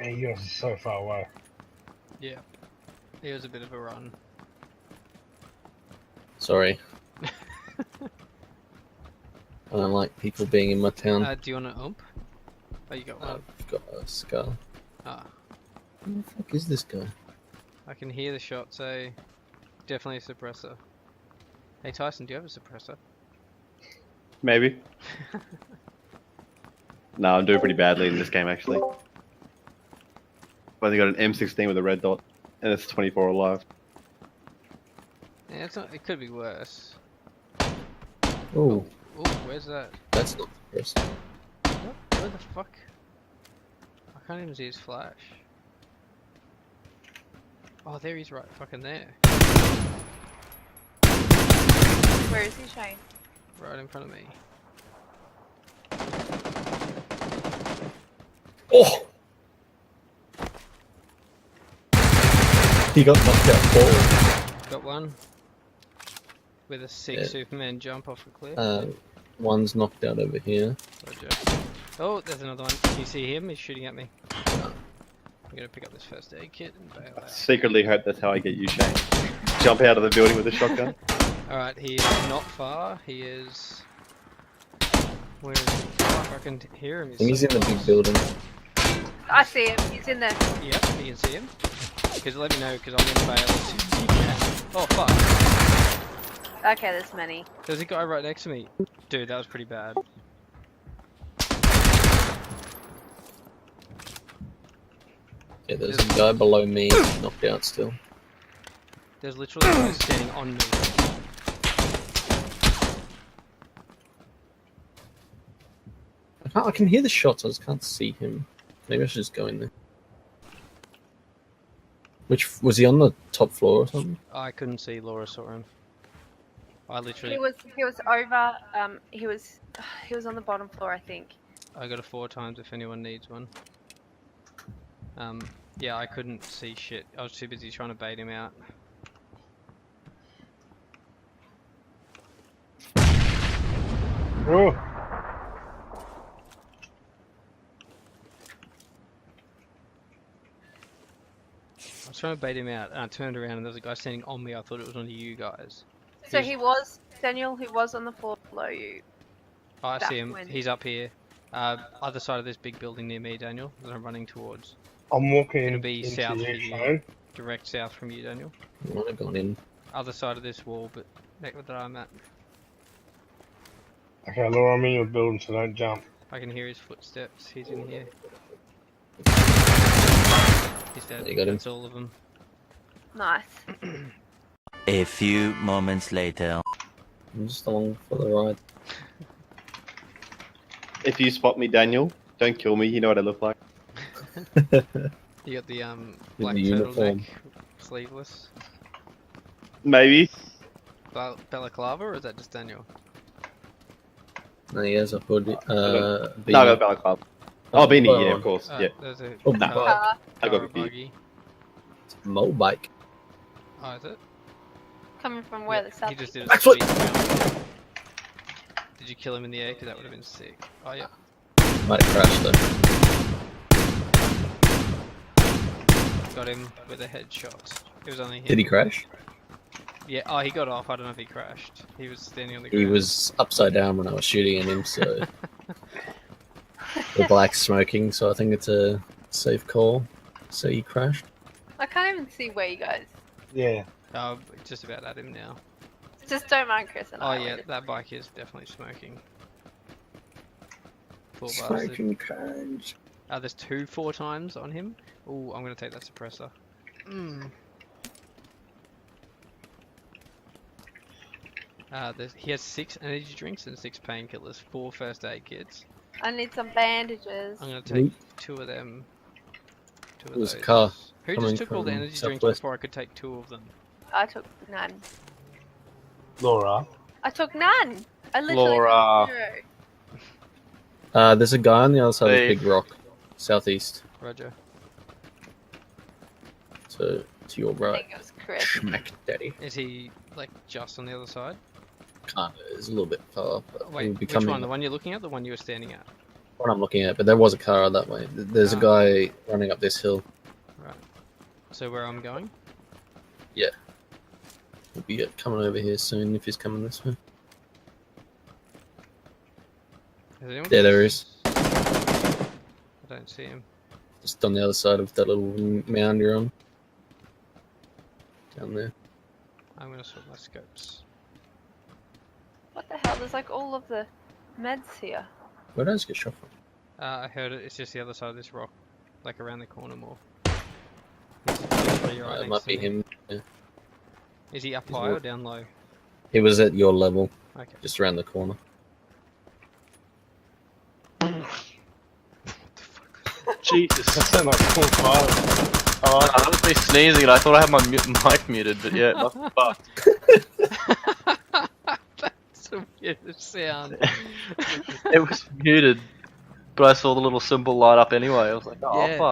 And yours is so far away. Yeah. It was a bit of a run. Sorry. I don't like people being in my town. Do you want an ump? Oh, you got one. I've got a scar. Ah. Who the fuck is this guy? I can hear the shot, so definitely a suppressor. Hey Tyson, do you have a suppressor? Maybe. No, I'm doing pretty badly in this game actually. I've only got an M16 with a red dot, and it's 24 alive. Yeah, it's not. It could be worse. Oh, Oh, where's that? that's not the person. What? Where the fuck? I can't even see his flash. Oh, there he's right fucking there. Where is he, Shane? Right in front of me. Oh! He got knocked out forward. Got one. With a sick Yeah. Superman jump off a cliff. One's knocked out over here. Roger. Oh, there's another one. Can you see him? He's shooting at me. I'm gonna pick up this first aid kit and bail I out. secretly hope that's how I get you, Shane. Jump out of the building with a shotgun. Alright, he is not far. He is... Where is he? Fuck, I can hear him. I think he's in the so big close. building. I see him. He's in there. Yep, you can see him. Because let me know, because I'm gonna bail as soon as you can. Oh fuck. Okay, there's many. There's a guy right next to me. Dude, that was pretty bad. Yeah, there's a guy below me knocked out still. There's literally a guy standing on me. I can hear the shots, I just can't see him. Maybe I should just go in there. Which, was he on the top floor or something? I couldn't see. Laura saw him. I literally... He was over. He was on the bottom floor, I think. I got a 4 times if anyone needs one. Yeah, I couldn't see shit. I was too busy trying to bait him out. Oh, I was trying to bait him out, and I turned around and there was a guy standing on me. I thought it was one of you guys. So He's- he was Daniel. He was on the floor below you. Oh, I Back see him. when- He's up here. Other side of this big building near me, Daniel, that I'm running towards. I'm walking It'll be into south you, for you. Shane. Direct south from you, Daniel. I might have gone in. Other side of this wall, but next that I'm at. Okay, Laura, I'm in your building, so don't jump. I can hear his footsteps. He's in here. He's dead. You got him. That's all of them. Nice. A few moments later. I'm just along for the ride. If you spot me, Daniel, don't kill me. You know what I look like. You got the black the uniform. turtleneck, sleeveless. Maybe. Balaclava, or is that just Daniel? No, he has a hood. No, I got Balaclava. Oh, beanie, yeah, of course. Yeah. There's a Oh, Nah. Car. I car got a buggy. Mobike. Oh, is it? Coming from where? Yeah, The south. he just did a Backflip! sweep jump. Did you kill him in the air? Because that would have been sick. Oh, yeah. Might have crashed though. Got him with a headshot. It was only him. Did he crash? Yeah, oh, he got off. I don't know if he crashed. He was standing on the ground. He was upside down when I was shooting at him, so the black's smoking, so I think it's a safe call. So he crashed. I can't even see where you guys. Yeah. Oh, just about at him now. Just don't mind Chris and Oh, I. yeah, that bike is definitely smoking. Poor bastard. Smoking crash. There's 2 4 times on him. Oh, I'm gonna take that suppressor. He has 6 energy drinks and 6 painkillers, 4 first aid kits. I need some bandages. I'm gonna take 2 of them. 2 of There's a those. car Who coming just took all the from energy drinks southwest. before I could take 2 of them? I took none. Laura. I took none. I literally Laura. took 0. There's a guy on the other side of Hey. this big rock, southeast. Roger. So to your I right. think it was Chris. Schmack daddy. Is he like just on the other side? Can't. It's a little bit far. But Wait, he'll be which coming. one? The one you're looking at? The one you were standing at? What I'm looking at, but there was a car that way. There's a guy running up this hill. So where I'm going? He'll be coming over here soon if he's coming this way. Is anyone Yeah, there is. I don't see him. Just on the other side of that little mound you're on. Down there. I'm gonna swap my scopes. What the hell? There's like all of the meds here. Where does it get shot from? I heard it. It's just the other side of this rock, like around the corner more. He's literally right It next might to be me. him. Is he up He's high or walk- down low? He was at your level, Okay. just around the corner. Jesus. That sounded like full fire. Oh, that was me sneezing and I thought I had my mic muted, but yeah, nothing fucked. That's the weirdest sound. It was muted, but I saw the little symbol light up anyway. I was like, oh Yeah. fuck.